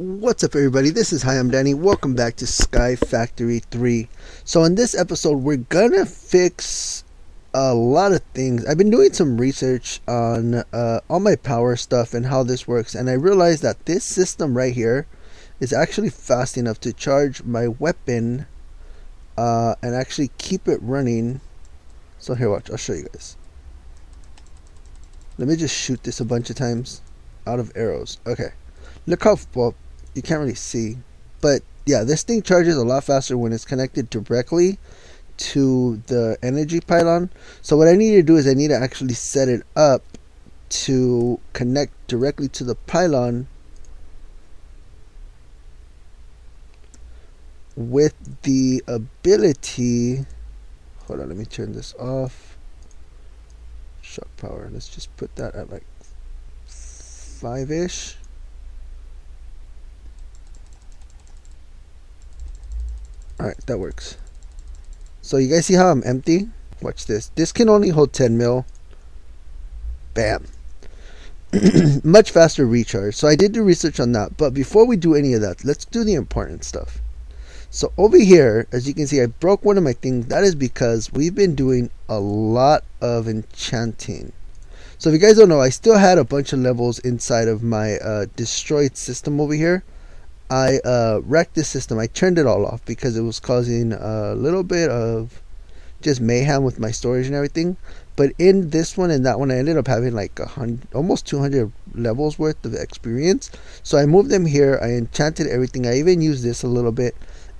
What's up, everybody? This is Hi, I'm Danny. Welcome back to Sky Factory 3. So in this episode, we're gonna fix a lot of things. I've been doing some research on all my power stuff and how this works, and I realized that this system right here is actually fast enough to charge my weapon and actually keep it running. So here, watch. I'll show you guys. Let me just shoot this a bunch of times out of arrows. Okay. Look how, well, you can't really see, but yeah, this thing charges a lot faster when it's connected directly to the energy pylon. So what I need to do is I need to actually set it up to connect directly to the pylon with the ability, hold on, let me turn this off. Shock power, let's just put that at like 5-ish. Alright, that works. So you guys see how I'm empty? Watch this. This can only hold 10 mil. Bam. Much faster recharge. So I did do research on that. But before we do any of that, let's do the important stuff. So over here, as you can see, I broke one of my things. That is because we've been doing a lot of enchanting. So if you guys don't know, I still had a bunch of levels inside of my destroyed system over here. I wrecked this system. I turned it all off because it was causing a little bit of just mayhem with my storage and everything. But in this one and that one, I ended up having like almost 200 levels worth of experience. So I moved them here. I enchanted everything. I even used this a little bit,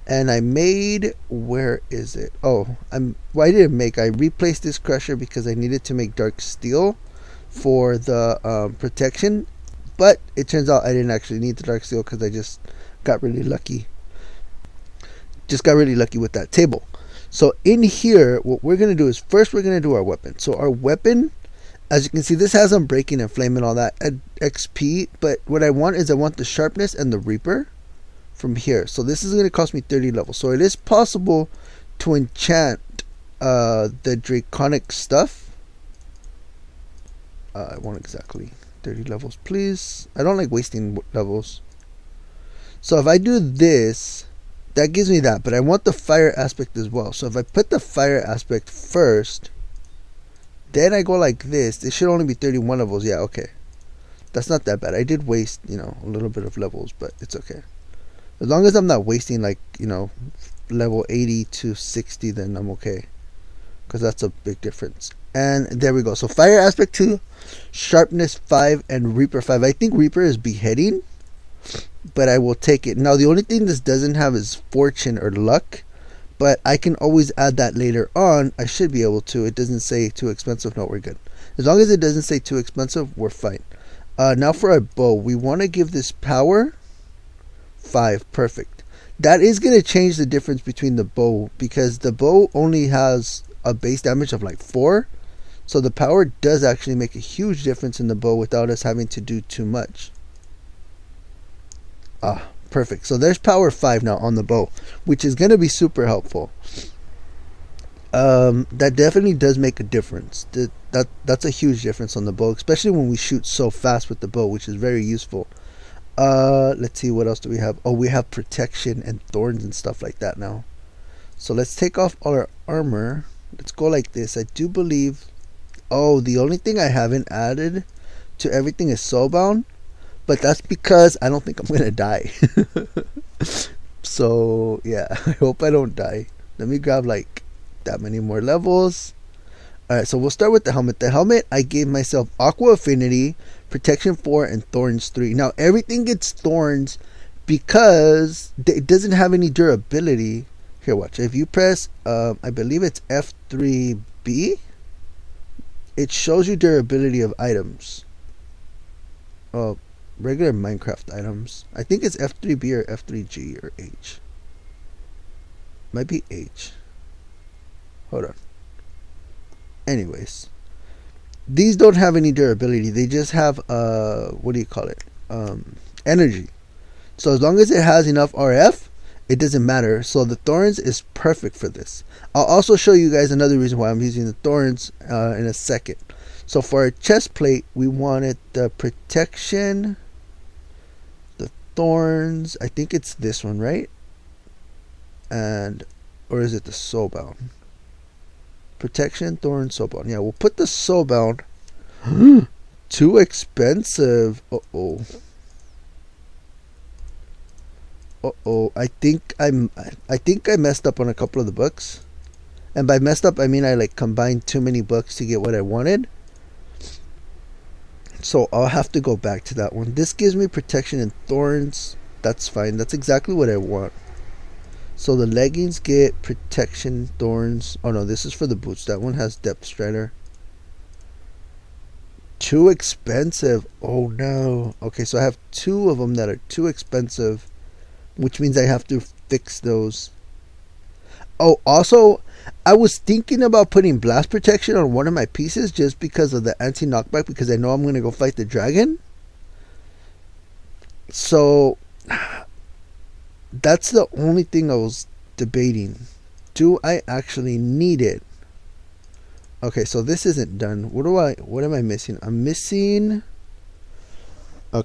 and I made, where is it? Oh, I didn't make. I replaced this crusher because I needed to make dark steel for the protection. But it turns out I didn't actually need the dark steel because I just got really lucky. Just got really lucky with that table. So in here, what we're going to do is first we're going to do our weapon. So our weapon, as you can see, this has unbreaking and flame and all that at XP. But what I want is I want the sharpness and the reaper from here. So this is going to cost me 30 levels. So it is possible to enchant the draconic stuff. I want exactly 30 levels, please. I don't like wasting levels. So if I do this, that gives me that, but I want the fire aspect as well. So if I put the fire aspect first, then I go like this, it should only be 31 levels. Yeah, okay, that's not that bad. I did waste, a little bit of levels, but it's okay. As long as I'm not wasting like, level 80 to 60, then I'm okay, because that's a big difference. And there we go. So fire aspect 2, sharpness 5, and reaper 5. I think reaper is beheading, but I will take it. Now the only thing this doesn't have is fortune or luck, but I can always add that later on. I should be able to. It doesn't say too expensive. No, we're good. As long as it doesn't say too expensive, we're fine. Now for our bow, we want to give this power 5. Perfect. That is going to change the difference between the bow, because the bow only has a base damage of like 4. So the power does actually make a huge difference in the bow without us having to do too much. Perfect. So there's power 5 now on the bow, which is going to be super helpful. That definitely does make a difference. That's a huge difference on the bow, especially when we shoot so fast with the bow, which is very useful. Let's see, what else do we have? Oh, we have protection and thorns and stuff like that now. So let's take off all our armor. Let's go like this. I do believe... Oh, the only thing I haven't added to everything is soulbound, but that's because I don't think I'm going to die. So, yeah, I hope I don't die. Let me grab like that many more levels. Alright, so we'll start with the helmet. The helmet, I gave myself Aqua Affinity, Protection 4, and Thorns 3. Now, everything gets Thorns because it doesn't have any durability. Here, watch. If you press, I believe it's F3B, it shows you durability of items. Oh, regular Minecraft items. I think it's F3B or F3G or H. Might be H. Hold on. Anyways, these don't have any durability. They just have what do you call it? Energy. So as long as it has enough RF, it doesn't matter. So the thorns is perfect for this. I'll also show you guys another reason why I'm using the thorns in a second. So for our chest plate, we wanted the protection, the thorns. I think it's this one, right? And or is it the soulbound? Protection, thorn, soulbound. Yeah, we'll put the soulbound. Too expensive. Uh-oh. Uh-oh. I think I messed up on a couple of the books. And by messed up, I mean I like combined too many books to get what I wanted. So I'll have to go back to that one. This gives me protection and thorns. That's fine. That's exactly what I want. So the leggings get protection, thorns. Oh no, this is for the boots. That one has depth strider. Too expensive. Oh no. Okay, so I have two of them that are too expensive, which means I have to fix those. Oh, also, I was thinking about putting blast protection on one of my pieces just because of the anti-knockback, because I know I'm going to go fight the dragon. So that's the only thing I was debating. Do I actually need it? Okay, so this isn't done. What am I missing? I'm missing a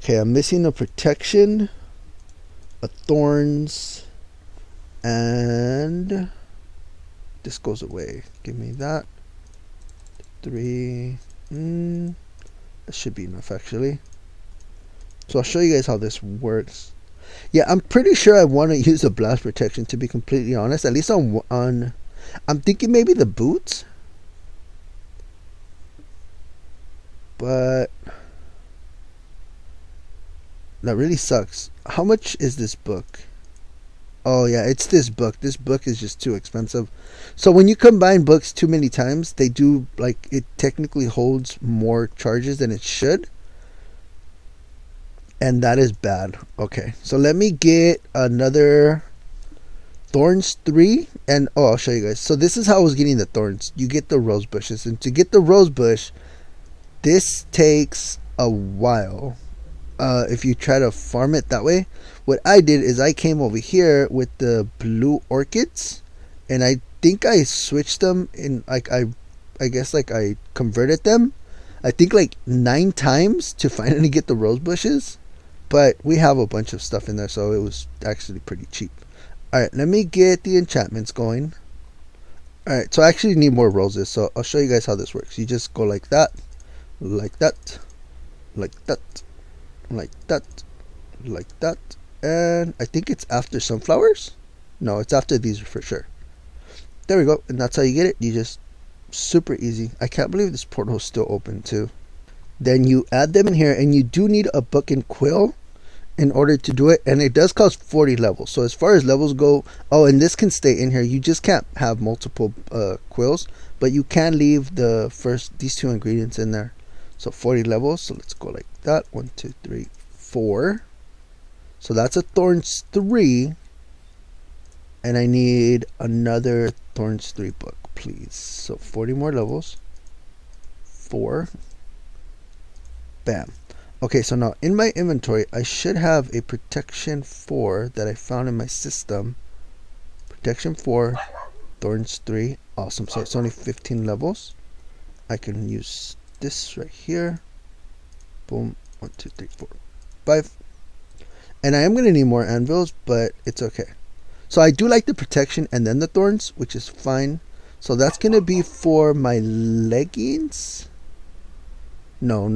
protection, a thorns, and this goes away. Give me that. 3. That should be enough actually. So I'll show you guys how this works. Yeah, I'm pretty sure I want to use a blast protection, to be completely honest. At least on I'm thinking maybe the boots. But that really sucks. How much is this book? Oh yeah, it's this book. This book is just too expensive. So when you combine books too many times, they do, like, it technically holds more charges than it should. And that is bad. Okay, so let me get another thorns 3. And oh, I'll show you guys. So this is how I was getting the thorns. You get the rose bushes. And to get the rose bush, this takes a while. If you try to farm it that way. What I did is I came over here with the blue orchids, and I think I switched them in, like, I guess like I converted them, I think like 9 times to finally get the rose bushes. But we have a bunch of stuff in there, so it was actually pretty cheap. Alright, let me get the enchantments going. Alright, so I actually need more roses, so I'll show you guys how this works. You just go like that, like that, like that, like that, like that, and I think it's after sunflowers. No, it's after these for sure. There we go, and that's how you get it. You just, super easy. I can't believe this portal is still open too. Then you add them in here, and you do need a book and quill in order to do it, and it does cost 40 levels. So as far as levels go, oh, and this can stay in here. You just can't have multiple quills, but you can leave these 2 ingredients in there. So 40 levels. So let's go like that. 1, 2, 3, 4. So that's a thorns 3, and I need another thorns 3 book, please. So 40 more levels. 4. Bam. Okay, so now in my inventory, I should have a protection 4 that I found in my system. Protection 4, thorns 3. Awesome. So it's only 15 levels. I can use this right here. Boom. 1, 2, 3, 4, 5. And I am going to need more anvils, but it's okay. So I do like the protection and then the thorns, which is fine. So that's going to be for my leggings. No.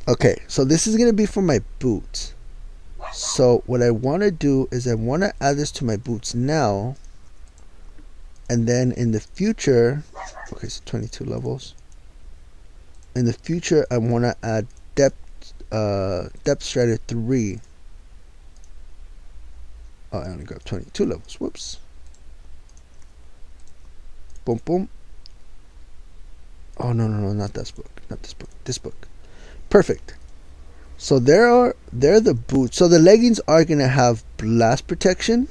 Okay, so this is going to be for my boots. So what I want to do is I want to add this to my boots now. And then in the future, okay, so 22 levels. In the future, I want to add depth strider 3. Oh, I only got 22 levels. Whoops. Boom, boom. Oh, no, not this book. Not this book. This book. Perfect. So they're the boots. So the leggings are going to have blast protection,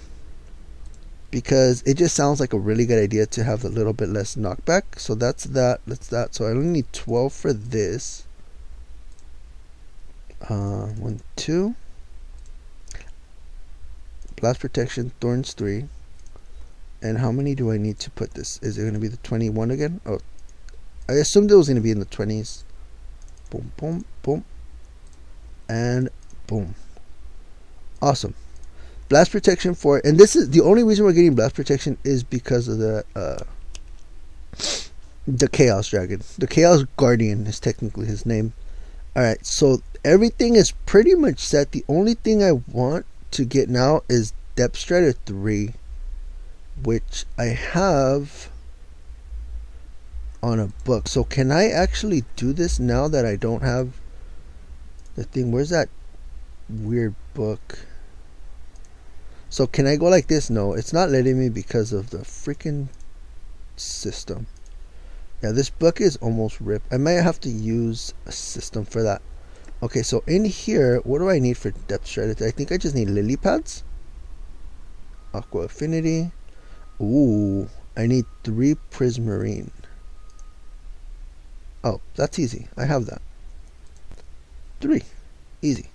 because it just sounds like a really good idea to have a little bit less knockback. So that's that. That's that. So I only need 12 for this. 1, 2. Blast protection, thorns 3. And how many do I need to put this? Is it going to be the 21 again? Oh, I assumed it was going to be in the 20s. Boom, boom, boom. And boom. Awesome. Blast protection for, and this is the only reason we're getting blast protection is because of the Chaos Dragon. The Chaos Guardian is technically his name. Alright, so everything is pretty much set. The only thing I want to get now is Depth Strider 3, which I have on a book. So can I actually do this now that I don't have the thing? Where's that weird book? So can I go like this? No, it's not letting me because of the freaking system. Yeah, this book is almost ripped. I might have to use a system for that. Okay, so in here, what do I need for Depth Strider? I think I just need lily pads. Aqua Affinity. Ooh, I need 3 Prismarine. Oh, that's easy. I have that. 3. Easy.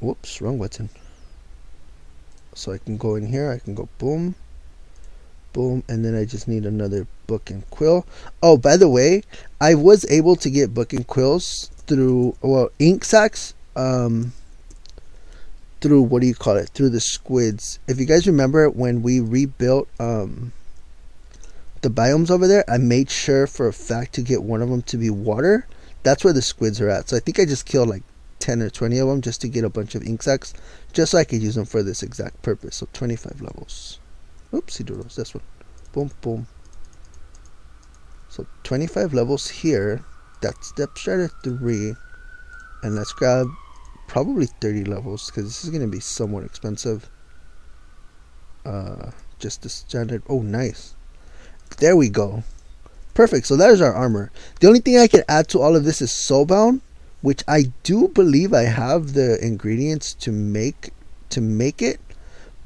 Whoops, wrong button. So I can go in here, I can go boom, boom, and then I just need another book and quill. Oh, by the way, I was able to get book and quills through, well, ink sacs, through, what do you call it, through the squids. If you guys remember when we rebuilt the biomes over there, I made sure for a fact to get one of them to be water. That's where the squids are at. So I think I just killed like 10 or 20 of them just to get a bunch of ink sacs, just so I could use them for this exact purpose. So 25 levels. Oopsie doodles, this one. Boom, boom. So 25 levels here. That's Depth Strider 3. And let's grab probably 30 levels, because this is going to be somewhat expensive. Just the standard. Oh, nice. There we go. Perfect. So there's our armor. The only thing I can add to all of this is Soulbound, which I do believe I have the ingredients to make it,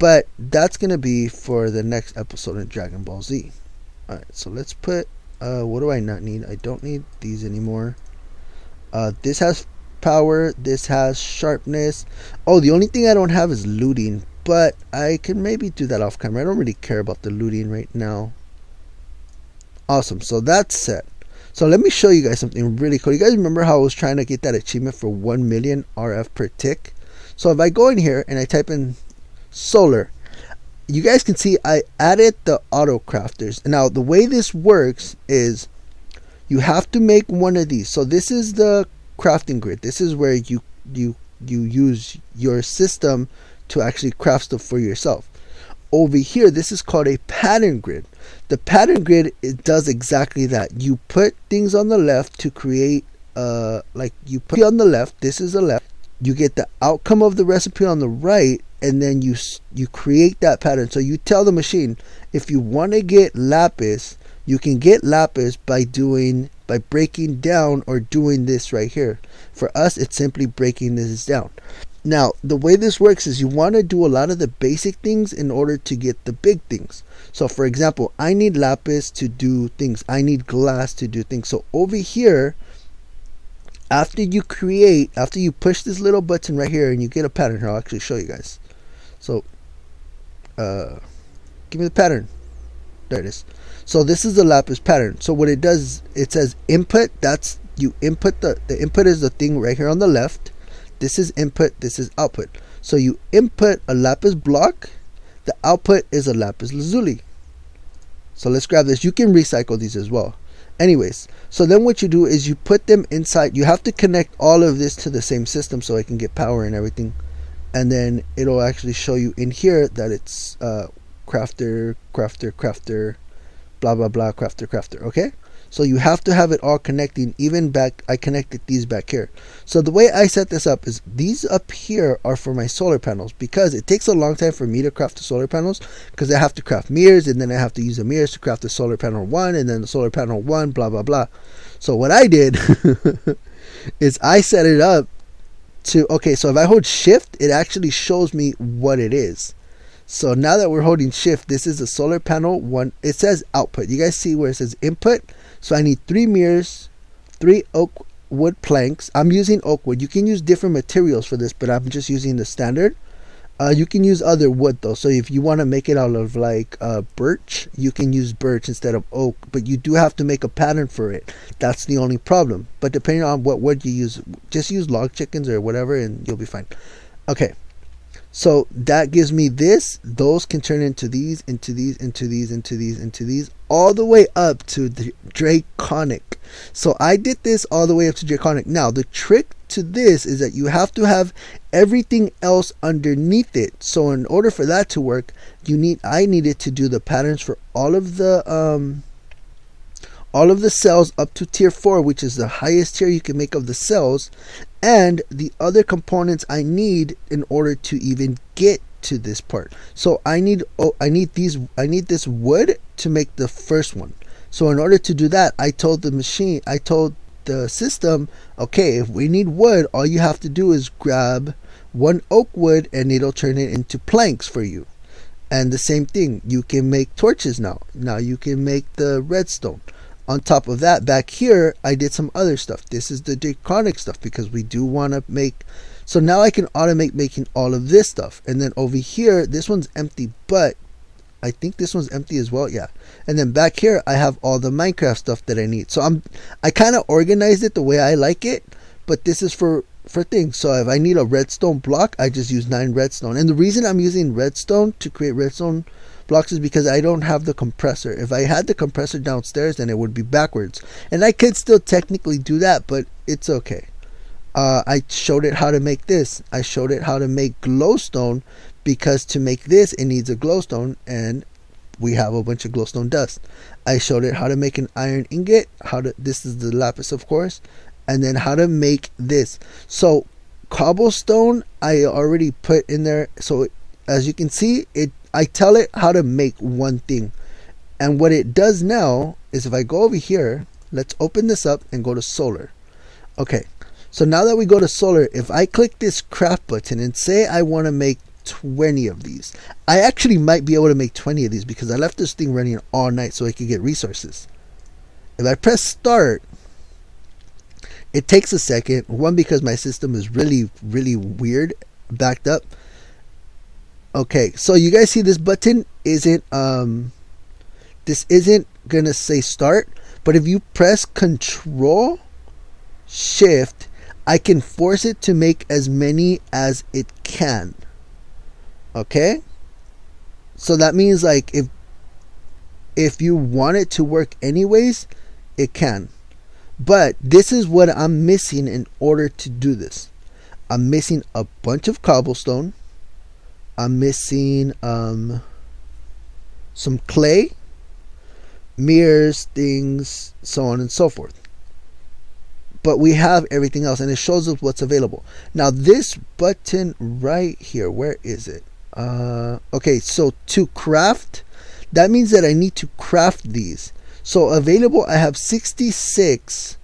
but that's gonna be for the next episode in Dragon Ball Z. Alright, so let's put what do I not need? I don't need these anymore. This has power, this has sharpness. Oh, the only thing I don't have is looting, but I can maybe do that off camera. I don't really care about the looting right now. Awesome, so that's set. So let me show you guys something really cool. You guys remember how I was trying to get that achievement for 1 million RF per tick? So if I go in here and I type in solar, you guys can see I added the auto crafters. Now the way this works is you have to make one of these. So this is the crafting grid. This is where you use your system to actually craft stuff for yourself. Over here, this is called a pattern grid. The pattern grid, it does exactly that. You put things on the left to create, like you put on the left, this is the left, you get the outcome of the recipe on the right, and then you create that pattern. So you tell the machine, if you want to get lapis, you can get lapis by breaking down or doing this right here. For us, it's simply breaking this down. Now, the way this works is you want to do a lot of the basic things in order to get the big things. So, for example, I need lapis to do things. I need glass to do things. So, over here, after you push this little button right here and you get a pattern. Here, I'll actually show you guys. So, give me the pattern. There it is. So, this is the lapis pattern. So, what it does, it says input. That's, you input, the input is the thing right here on the left. This is input, this is output. So you input a lapis block, the output is a lapis lazuli. So let's grab this. You can recycle these as well. Anyways, so then what you do is you put them inside. You have to connect all of this to the same system so I can get power and everything. And then it'll actually show you in here that it's crafter, blah, blah, blah, crafter, okay? So you have to have it all connecting. Even back, I connected these back here. So the way I set this up is these up here are for my solar panels, because it takes a long time for me to craft the solar panels, because I have to craft mirrors, and then I have to use the mirrors to craft the solar panel 1, and then the solar panel 1, blah, blah, blah. So what I did is I set it up to, okay, so if I hold shift, it actually shows me what it is. So now that we're holding shift, this is the solar panel 1. It says output. You guys see where it says input? So I need 3 mirrors, 3 oak wood planks. I'm using oak wood. You can use different materials for this, but I'm just using the standard. You can use other wood though. So if you want to make it out of like birch, you can use birch instead of oak. But you do have to make a pattern for it. That's the only problem. But depending on what wood you use, just use log chickens or whatever and you'll be fine. Okay, so that gives me this. Those can turn into these, into these, into these, into these, into these, all the way up to the draconic. So I did this all the way up to draconic. Now the trick to this is that you have to have everything else underneath it. So in order for that to work, I needed to do the patterns for all of the cells up to tier 4, which is the highest tier you can make of the cells, and the other components I need in order to even get to this part. So I need this wood to make the first one. So in order to do that, I told the system, okay, if we need wood, all you have to do is grab one oak wood and it'll turn it into planks for you. And the same thing, you can make torches now. Now you can make the redstone. On top of that, back here, I did some other stuff. This is the draconic stuff because we do want to make... So now I can automate making all of this stuff. And then over here, this one's empty, but I think this one's empty as well. Yeah. And then back here, I have all the Minecraft stuff that I need. So I kind of organized it the way I like it, but this is for things. So if I need a redstone block, I just use 9 redstone. And the reason I'm using redstone to create redstone blocks is because I don't have the compressor. If I had the compressor downstairs, then it would be backwards. And I could still technically do that, but it's okay. I showed it how to make this. I showed it how to make glowstone, because to make this, it needs a glowstone, and we have a bunch of glowstone dust. I showed it how to make an iron ingot, this is the lapis, of course, and then how to make this. So cobblestone, I already put in there. So as you can see, I tell it how to make one thing. And what it does now is, if I go over here, let's open this up and go to solar. Okay, so now that we go to solar, if I click this craft button and say I want to make 20 of these, I actually might be able to make 20 of these because I left this thing running all night so I could get resources. If I press start, it takes a second. One, because my system is really weird, backed up. Okay, so you guys see this button isn't this isn't gonna say start, but if you press Control Shift, I can force it to make as many as it can. Okay, so that means like if you want it to work anyways, it can. But this is what I'm missing in order to do this. I'm missing a bunch of cobblestone. I'm missing some clay, mirrors, things, so on and so forth. But we have everything else, and it shows us what's available. Now this button right here, where is it? Okay, so to craft, that means that I need to craft these. So available, I have 66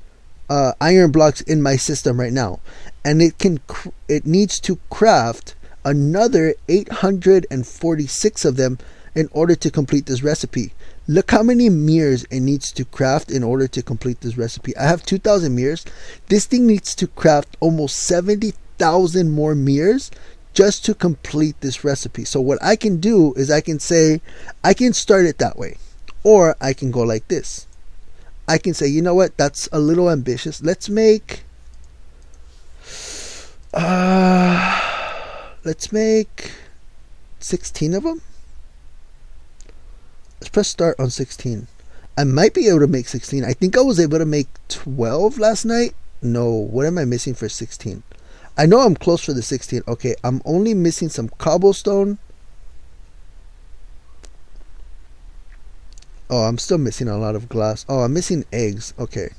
iron blocks in my system right now, and it needs to craft another 846 of them in order to complete this recipe. Look how many mirrors it needs to craft in order to complete this recipe. I have 2,000 mirrors. This thing needs to craft almost 70,000 more mirrors just to complete this recipe. So what I can do is I can say, I can start it that way, or I can go like this. I can say, you know what, that's a little ambitious. Let's make 16 of them. Let's press start on 16. I might be able to make 16. I think I was able to make 12 last night. No, what am I missing for 16? I know I'm close for the 16. Okay, I'm only missing some cobblestone. Oh, I'm still missing a lot of glass. Oh, I'm missing eggs. Okay.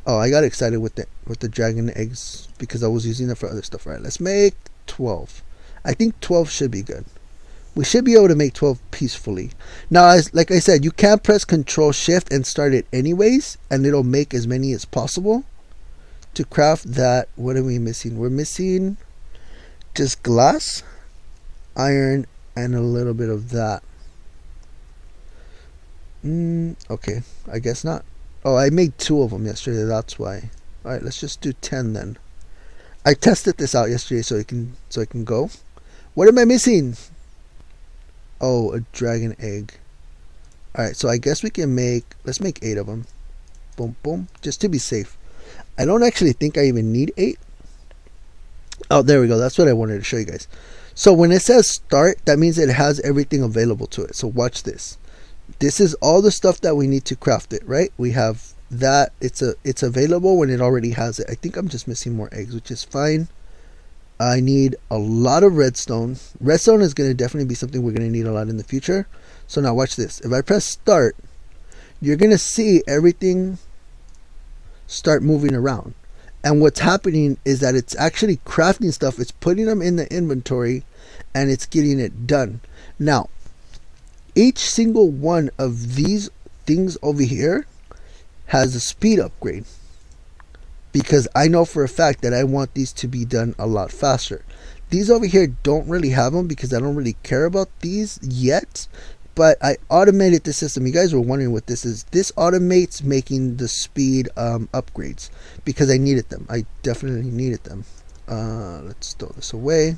Oh, I got excited with the dragon eggs because I was using it for other stuff. Right, let's make 12. I think 12 should be good. We should be able to make 12 peacefully. Now, like I said, you can press Control Shift and start it anyways, and it'll make as many as possible. To craft that, what are we missing? We're missing just glass, iron, and a little bit of that. Okay, I guess not. Oh, I made 2 of them yesterday, that's why. Alright, let's just do 10 then. I tested this out yesterday so it can go. What am I missing? Oh, a dragon egg. Alright, so I guess we can let's make 8 of them. Boom, boom, just to be safe. I don't actually think I even need 8. Oh, there we go. That's what I wanted to show you guys. So when it says start, that means it has everything available to it. So watch this. This is all the stuff that we need to craft it, right? We have that. It's available when it already has it. I think I'm just missing more eggs, which is fine. I need a lot of redstone. Redstone is going to definitely be something we're going to need a lot in the future. So now watch this. If I press start, you're going to see everything start moving around. And what's happening is that it's actually crafting stuff. It's putting them in the inventory and it's getting it done. Now, each single one of these things over here has a speed upgrade, because I know for a fact that I want these to be done a lot faster. These over here don't really have them because I don't really care about these yet, but I automated the system. You guys were wondering what this is. This automates making the speed upgrades because I needed them. I definitely needed them. Let's throw this away.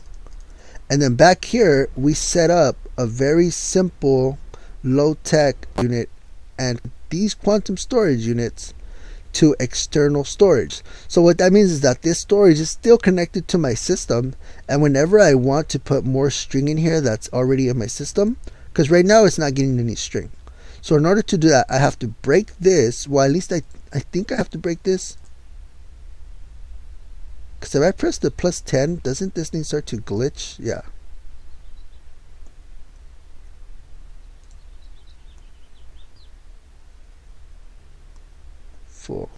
And then back here, we set up a very simple low-tech unit and these quantum storage units to external storage. So what that means is that this storage is still connected to my system, and whenever I want to put more string in here that's already in my system, because right now it's not getting any string. So in order to do that, I have to break this. Well, at least I think I have to break this. Because if I press the +10, doesn't this thing start to glitch? Yeah. Full.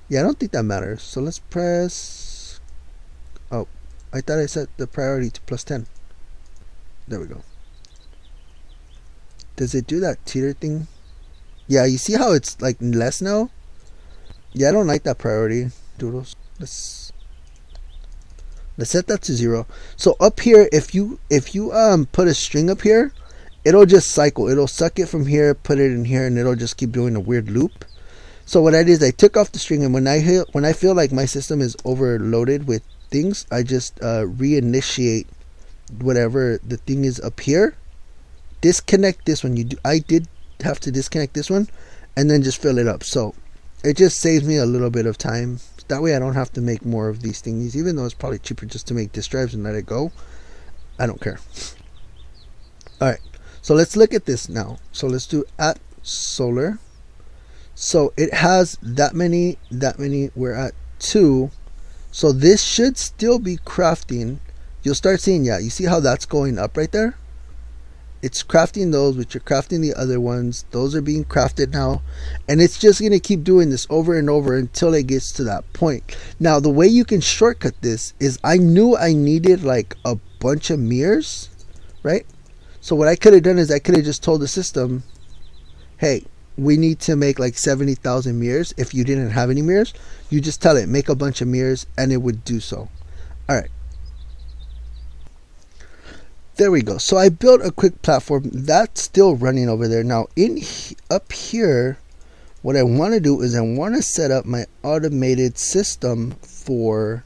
Yeah, I don't think that matters. So let's press... Oh, I thought I set the priority to +10. There we go. Does it do that teeter thing? Yeah, you see how it's like less now? Yeah, I don't like that priority. Doodles. Let's set that to 0. So up here, if you put a string up here, it'll just cycle. It'll suck it from here, put it in here, and it'll just keep doing a weird loop. So what I did is I took off the string, and when I feel like my system is overloaded with things, I just reinitiate whatever the thing is up here. Disconnect this one. I did have to disconnect this one, and then just fill it up. So it just saves me a little bit of time. That way I don't have to make more of these thingies, even though it's probably cheaper just to make disk drives and let it go. I don't care. Alright, so let's look at this now. So let's do at solar. So it has that many, we're at 2. So this should still be crafting. You'll start seeing, yeah, you see how that's going up right there? It's crafting those, which are crafting the other ones. Those are being crafted now. And it's just going to keep doing this over and over until it gets to that point. Now, the way you can shortcut this is I knew I needed like a bunch of mirrors, right? So what I could have done is I could have just told the system, hey, we need to make like 70,000 mirrors. If you didn't have any mirrors, you just tell it, make a bunch of mirrors, and it would do so. All right. There we go. So I built a quick platform that's still running over there. Now up here, what I want to do is I want to set up my automated system for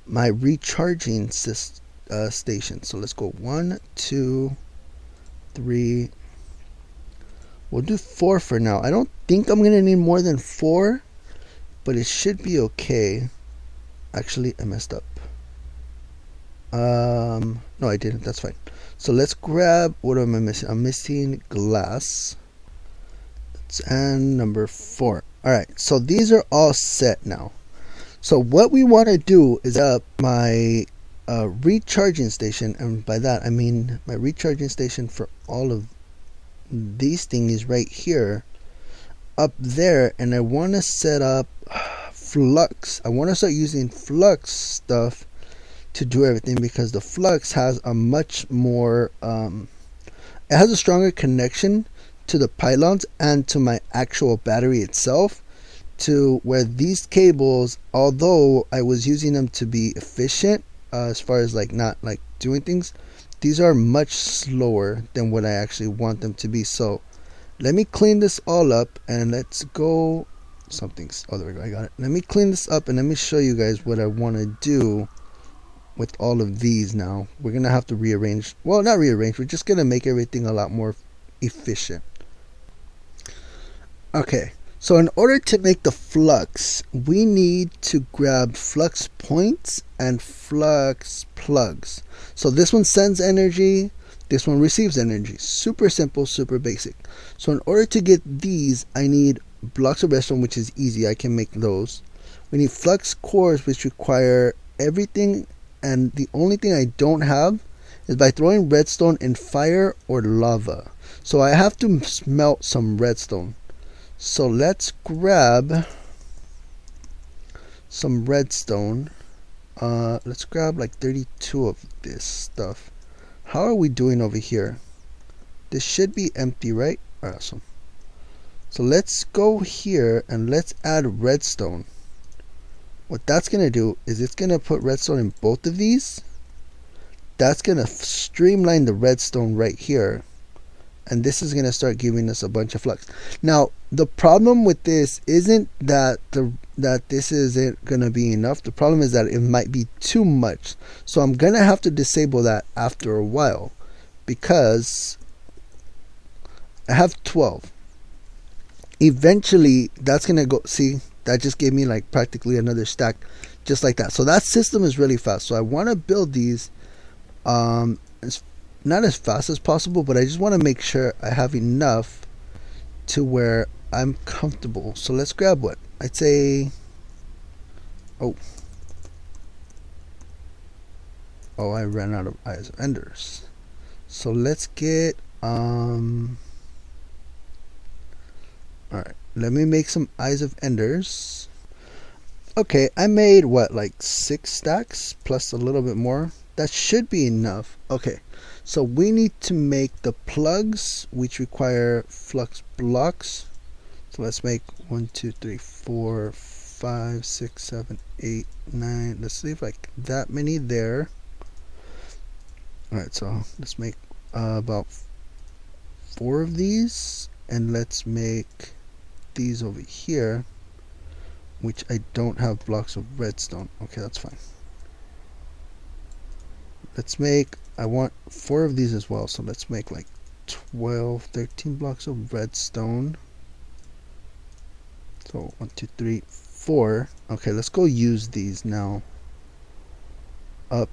my recharging station. So let's go 1, 2, 3. We'll do 4 for now. I don't think I'm going to need more than 4, but it should be okay. Actually, I messed up. No, I didn't. That's fine. So let's grab, what am I missing? I'm missing glass. And number 4. Alright, so these are all set now. So what we want to do is up my recharging station, and by that I mean my recharging station for all of these things right here up there, and I want to set up flux. I want to start using flux stuff to do everything, because the flux has a much more it has a stronger connection to the pylons and to my actual battery itself, to where these cables, although I was using them to be efficient as far as like not like doing things, these are much slower than what I actually want them to be. So let me clean this all up, and let's go something's, oh there we go, I got it. Let me clean this up and let me show you guys what I want to do with all of these. Now we're gonna have to rearrange, well, not rearrange, we're just gonna make everything a lot more efficient. Okay, So in order to make the flux, we need to grab flux points and flux plugs. So this one sends energy, this one receives energy. Super simple, super basic. So in order to get these, I need blocks of redstone, which is easy. I can make those. We need flux cores, which require everything, and the only thing I don't have is by throwing redstone in fire or lava. So I have to smelt some redstone. So let's grab some redstone. Let's grab like 32 of this stuff. How are we doing over here? This should be empty, right? Awesome. So let's go here and let's add redstone. What that's going to do is it's going to put redstone in both of these. That's going to streamline the redstone right here. And this is going to start giving us a bunch of flux. Now, the problem with this isn't that this isn't going to be enough. The problem is that it might be too much. So I'm going to have to disable that after a while, because I have 12. Eventually, that's going to go. See, that just gave me like practically another stack just like that. So that system is really fast. So I want to build these not as fast as possible, but I just want to make sure I have enough to where I'm comfortable. So let's grab what? I'd say, oh, I ran out of eyes of enders. So let's get alright, let me make some eyes of enders. Okay, I made what, like 6 stacks plus a little bit more. That should be enough. Okay, so we need to make the plugs, which require flux blocks. So let's make 1, 2, 3, 4, 5, 6, 7, 8, 9. Let's leave like that many there. Alright, so let's make about 4 of these, and let's make these over here, which I don't have blocks of redstone. Okay, that's fine. Let's make, I want 4 of these as well, so let's make like 12, 13 blocks of redstone. So 1, 2, 3, 4. Okay, let's go use these now. Up,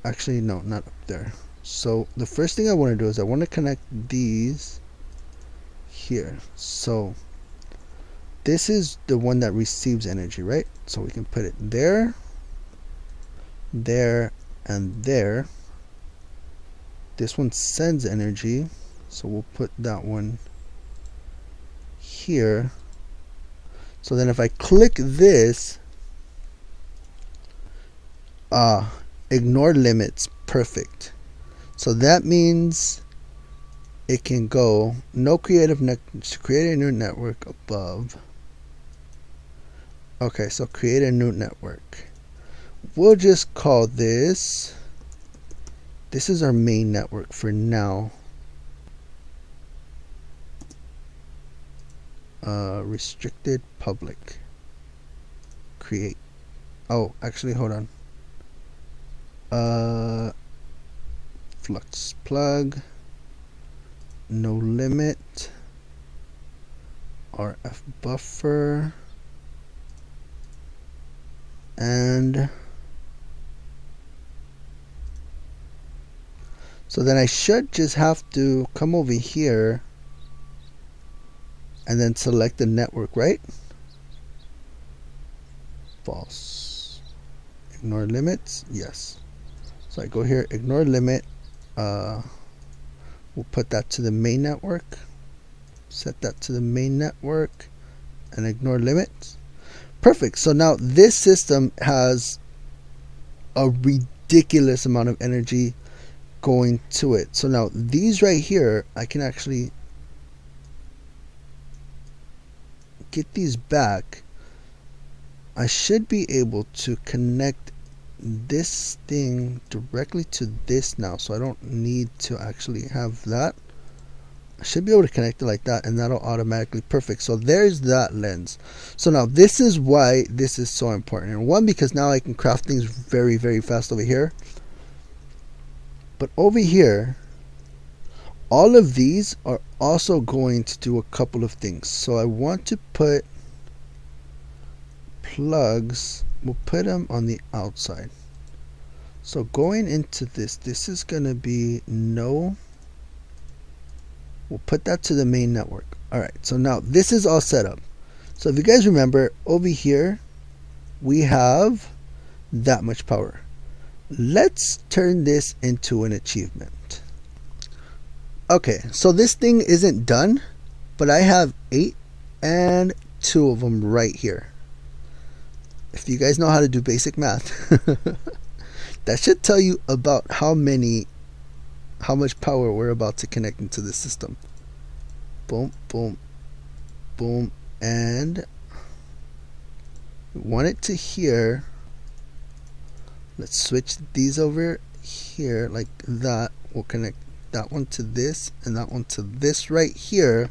actually no, not up there. So the first thing I want to do is I want to connect these here. So this is the one that receives energy, right? So we can put it there, there, and there. This one sends energy, so we'll put that one here. So then if I click this, ignore limits, perfect. So that means it can go no creative to create a new network above. Okay, so create a new network. We'll just call this is our main network for now. Restricted public. Create. Oh, actually, hold on. Flux plug. No limit. RF buffer. And so then I should just have to come over here and then select the network, right? False. Ignore limits, yes. So I go here, ignore limit. We'll put that to the main network. Set that to the main network and ignore limits. Perfect. So now this system has a ridiculous amount of energy going to it. So now these right here, I can actually get these back. I should be able to connect this thing directly to this now, so I don't need to actually have that. I should be able to connect it like that, and that'll automatically perfect. So there's that lens. So now this is why this is so important. And one, because now I can craft things very, very fast over here. But over here, all of these are also going to do a couple of things. So I want to put plugs, we'll put them on the outside. So going into this is going to be no. We'll put that to the main network. Alright, so now this is all set up. So if you guys remember, over here we have that much power. Let's turn this into an achievement. Okay, so this thing isn't done, but I have 8 and 2 of them right here. If you guys know how to do basic math, that should tell you about how much power we're about to connect into the system. Boom, boom, boom, and we want it to here. Let's switch these over here like that. We'll connect that one to this and that one to this right here.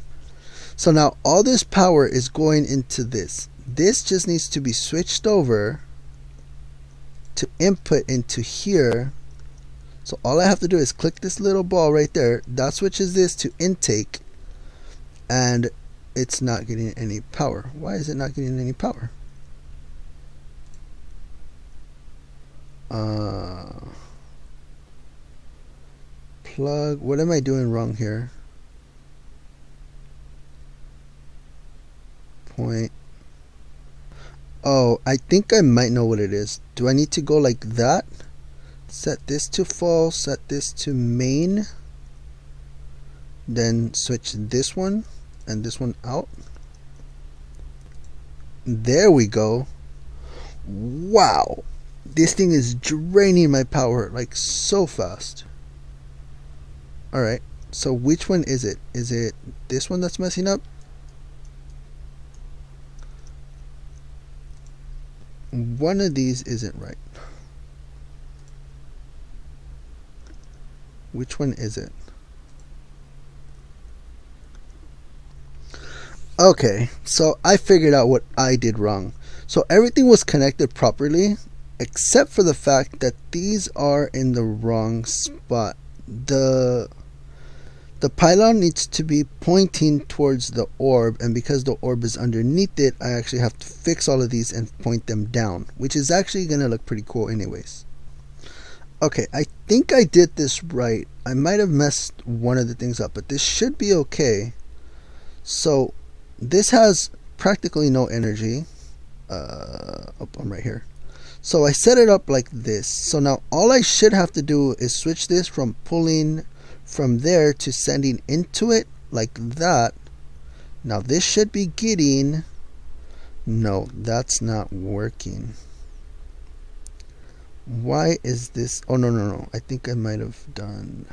So now all this power is going into this. This just needs to be switched over to input into here. So all I have to do is click this little ball right there. That switches this to intake, and it's not getting any power. Why is it not getting any power? Plug. What am I doing wrong here? Point. Oh, I think I might know what it is. Do I need to go like that? Set this to false, set this to main, then switch this one and this one out. There we go. Wow, this thing is draining my power like so fast. Alright, so which one is it? Is it this one that's messing up? One of these isn't right. Which one is it? Okay, so I figured out what I did wrong. So everything was connected properly, except for the fact that these are in the wrong spot. The pylon needs to be pointing towards the orb, and because the orb is underneath it, I actually have to fix all of these and point them down, which is actually going to look pretty cool anyways. Okay, I think I did this right. I might have messed one of the things up, but this should be okay. So this has practically no energy. I'm right here. So I set it up like this. So now all I should have to do is switch this from pulling from there to sending into it like that. Now this should be getting, no, that's not working. Why is this? Oh, no, I think I might have done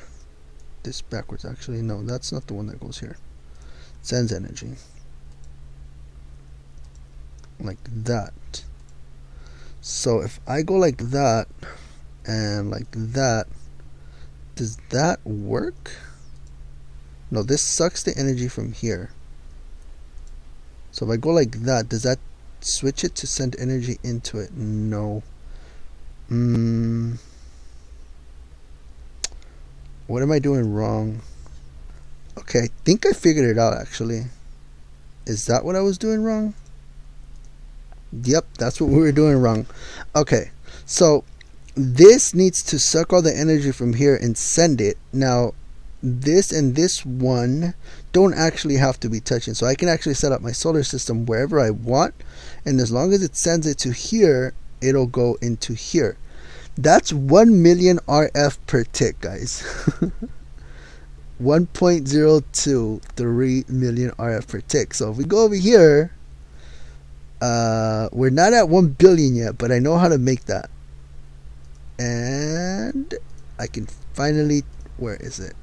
this backwards. Actually, no, that's not the one that goes here. Sends energy like that. So if I go like that and like that, does that work? No, this sucks the energy from here. So if I go like that, does that switch it to send energy into it? No. What am I doing wrong? Okay, I think I figured it out actually. Is that what I was doing wrong? Yep, that's what we were doing wrong. Okay, so this needs to suck all the energy from here and send it. Now this and this one don't actually have to be touching, so I can actually set up my solar system wherever I want, and as long as it sends it to here, it'll go into here. That's 1 million RF per tick, guys. 1.023 million RF per tick. So if we go over here, we're not at 1 billion yet, but I know how to make that. And I can finally, where is it?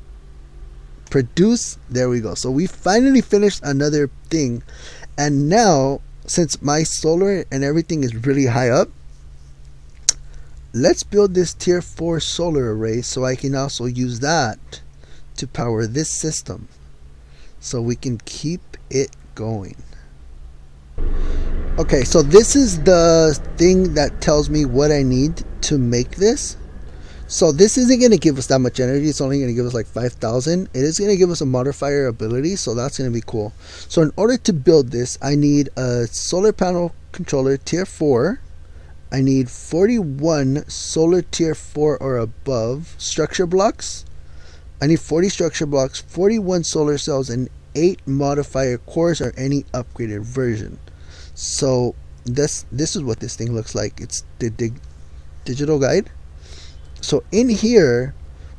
Produce. There we go. So we finally finished another thing. And now, since my solar and everything is really high up, let's build this tier 4 solar array so I can also use that to power this system, so we can keep it going. Okay, so this is the thing that tells me what I need to make this. So this isn't going to give us that much energy. It's only going to give us like 5,000. It is going to give us a modifier ability, so that's going to be cool. So in order to build this, I need a solar panel controller tier 4. I need 41 solar tier 4 or above structure blocks. I need 40 structure blocks, 41 solar cells, and 8 modifier cores or any upgraded version. So this is what this thing looks like. It's the digital guide. So in here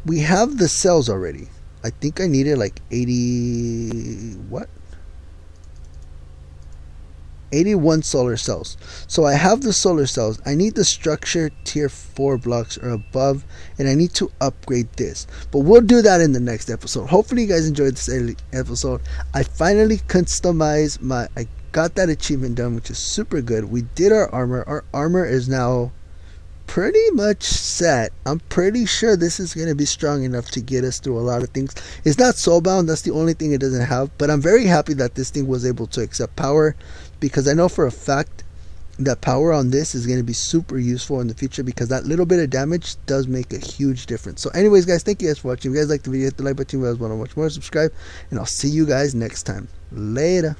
we have the cells already. I think I needed like 81 solar cells. So I have the solar cells. I need the structure tier 4 blocks or above, and I need to upgrade this. But we'll do that in the next episode. Hopefully you guys enjoyed this episode. I finally customized I got that achievement done, which is super good. We did our armor. Our armor is now pretty much set. I'm pretty sure this is going to be strong enough to get us through a lot of things. It's not soulbound, that's the only thing it doesn't have, but I'm very happy that this thing was able to accept power, because I know for a fact that power on this is going to be super useful in the future, because that little bit of damage does make a huge difference. So anyways guys, thank you guys for watching. If you guys like the video, hit the like button. If you guys want to watch more, subscribe, and I'll see you guys next time. Later.